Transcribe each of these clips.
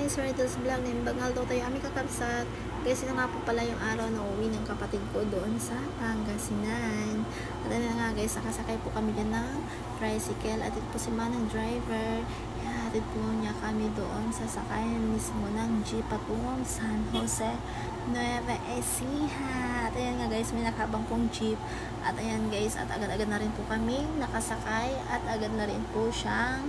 guys, for this vlog na imbagal daw tayo aming kakabsat. Guys, ito nga po pala yung araw na uwi ng kapatid ko doon sa Pangasinan. At ano nga guys, nakasakay po kami dyan ng tricycle. At ito po si Manang driver. Hatid po niya kami doon sa sakayan mismo ng jeep patungong San Jose, Nueva Ecija. At ayan nga guys, may nakabang pong jeep. At ayan guys, at agad-agad na rin po kami nakasakay. At agad na rin po siyang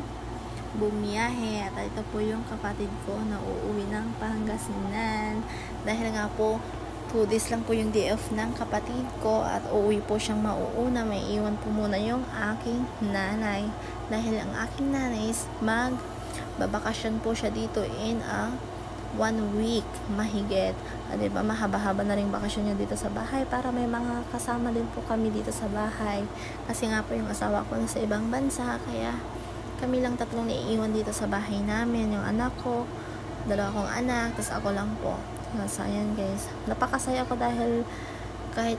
bumiyahe. At ito po yung kapatid ko na uuwi ng Pangasinan dahil nga po 2 days lang po yung day off ng kapatid ko at uuwi po siyang mauuna. May iwan po muna yung aking nanay dahil ang aking nanay is magbabakasyon po siya dito in 1 week mahigit. Diba, mahaba-haba na rin bakasyon niya dito sa bahay para may mga kasama din po kami dito sa bahay kasi nga po yung asawa ko nasa ibang bansa, kaya kami lang tatlong naiiwan dito sa bahay namin. Yung anak ko, 2 kong anak, tapos ako lang po. So, ayan guys. Napakasaya ko dahil kahit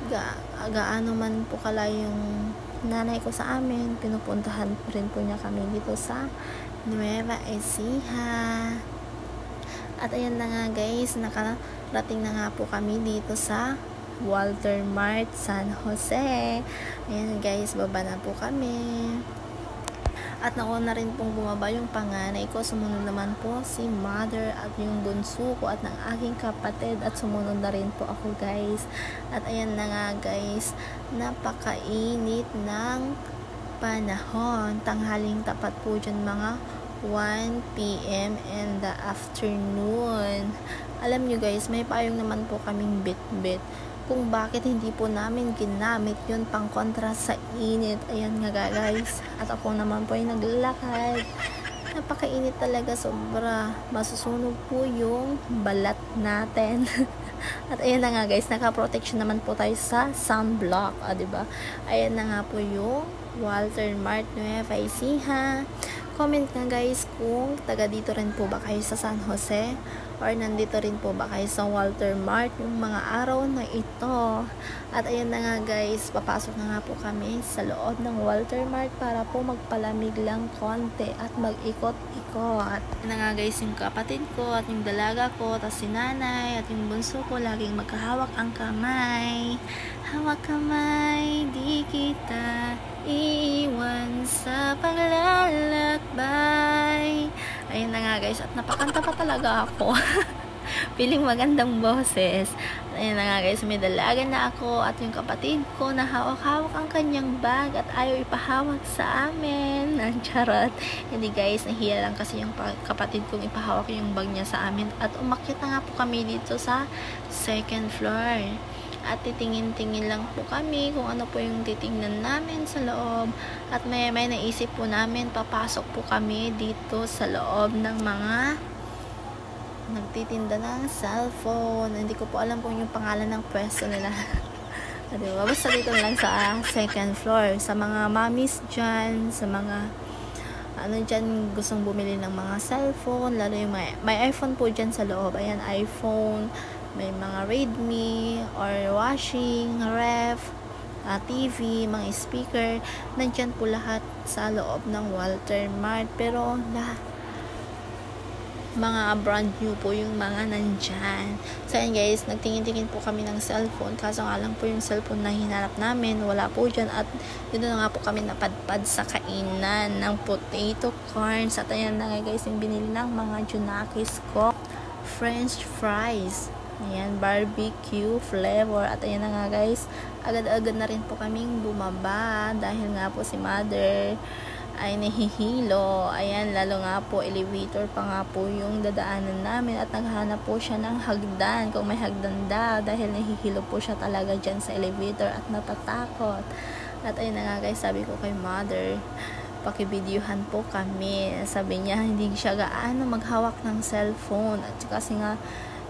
gaano man po kalayo yung nanay ko sa amin, pinupuntahan rin po niya kami dito sa Nueva Ecija. At ayan na nga guys, nakarating na nga po kami dito sa Walter Mart, San Jose. Ayan guys, baba na po kami. At nauna rin pong bumaba yung panganay ko. Sumunod naman po si mother at yung bunso ko at ng aking kapatid. At sumunod na rin po ako guys. At ayan na nga guys, napakainit ng panahon. Tanghaling tapat po dyan mga 1 p.m. in the afternoon. Alam nyo guys, may payong naman po kaming bit-bit kung bakit hindi po namin ginamit yun pang kontra sa init. Ayan nga guys, at ako naman po ay naglalakad. Napakainit talaga, sobra. Masusunog po yung balat natin. At ayan na nga guys, naka-protection naman po tayo sa sunblock, diba? Ayan na nga po yung Walter Mart Nueva Ecija. Comment nga guys kung taga dito rin po ba kayo sa San Jose or nandito rin po ba kayo sa Walter Mart yung mga araw na ito. At ayan na nga guys, papasok na nga po kami sa loob ng Walter Mart para po magpalamig lang konti at mag-ikot-ikot. Ayan na nga guys, yung kapatid ko at yung dalaga ko, tapos si nanay at yung bunso ko laging magkahawak ang kamay. Hawak kamay, di kita iiwan sa paglalakbay. Ayun na nga guys, at napakanta pa talaga ako. Piling magandang boses. Ayun na nga guys, may dalaga na ako at yung kapatid ko na hawak-hawak ang kanyang bag at ayaw ipahawak sa amin. Charot. Hindi guys, nahiya lang kasi yung kapatid kong ipahawak yung bag niya sa amin. At umakyat na nga po kami dito sa 2nd floor. At titingin-tingin lang po kami kung ano po yung titingnan namin sa loob. At may naisip po namin, papasok po kami dito sa loob ng mga nagtitinda ng cellphone. Hindi ko po alam kung yung pangalan ng pwesto nila. Diba? Basta dito lang sa 2nd floor. Sa mga mommies dyan, sa mga dyan gustong bumili ng mga cellphone, lalo yung may iPhone po dyan sa loob. Ayan, iPhone, may mga Redmi or washing, ref, TV, mga speaker, nandyan po lahat sa loob ng Walter Mart. Pero mga brand new po yung mga nandyan. So ayan guys, nagtingin-tingin po kami ng cellphone, kaso nga lang po yung cellphone na hinanap namin wala po dyan. At dito na nga po kami napadpad sa kainan ng potato corns. At ayan na nga guys, yung binili ng mga Junakis ko, French fries. Ayan, barbecue flavor. At ayan na nga guys, agad-agad na rin po kaming bumaba dahil nga po si mother ay nahihilo. Ayan, lalo nga po elevator pa nga po yung dadaanan namin at naghahanap po siya ng hagdan, kung may hagdan daw, dahil nahihilo po siya talaga dyan sa elevator at natatakot. At ayun na nga guys, sabi ko kay mother, pakibidyuhan po kami. Sabi niya hindi siya gaano maghawak ng cellphone at kasi nga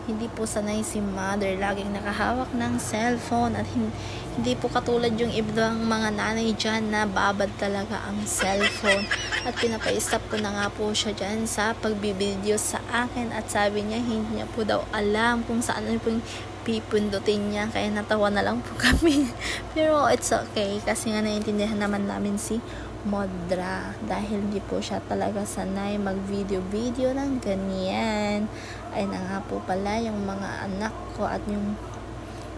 hindi po sanay si mother laging nakahawak ng cellphone at hindi po katulad yung ibang mga nanay dyan na babad talaga ang cellphone. At pinapa-stop ko na nga po siya dyan sa pagbibideo sa akin at sabi niya hindi niya po daw alam kung saan po yung pipindutin niya, kaya natawa na lang po kami. Pero it's okay kasi nga naiintindihan naman namin si modra dahil hindi po siya talaga sanay mag video ng ganyan. Ay na nga po pala yung mga anak ko at yung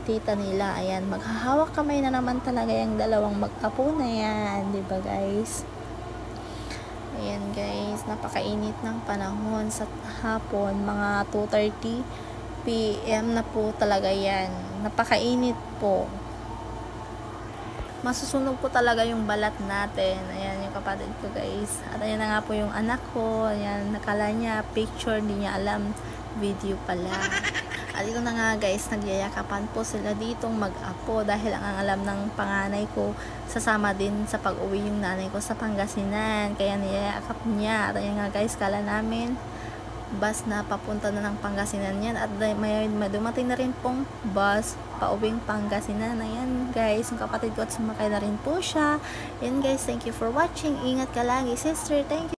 tita nila, ayan, maghahawak kamay na naman talaga yung dalawang mag-apo na yan, di ba guys? Ayan guys, napakainit ng panahon sa hapon, mga 2:30 PM na po talaga yan, napakainit po. Masusunog po talaga yung balat natin. Ayan yung kapatid ko guys. At ayan na nga po yung anak ko. Ayan, nakala niya picture, hindi niya alam video pala. At ito na nga guys, nagyayakapan po sila ditong mag-apo dahil ang alam ng panganay ko, sasama din sa pag-uwi yung nanay ko sa Pangasinan. Kaya niyayakap niya. At ayan nga guys, kala namin bus na papunta na ng Pangasinan yan at may dumating na rin pong bus pauwing Pangasinan. Ayan guys, yung kapatid ko at sumakay na rin po siya. Ayan guys, thank you for watching. Ingat ka lagi sister, thank you.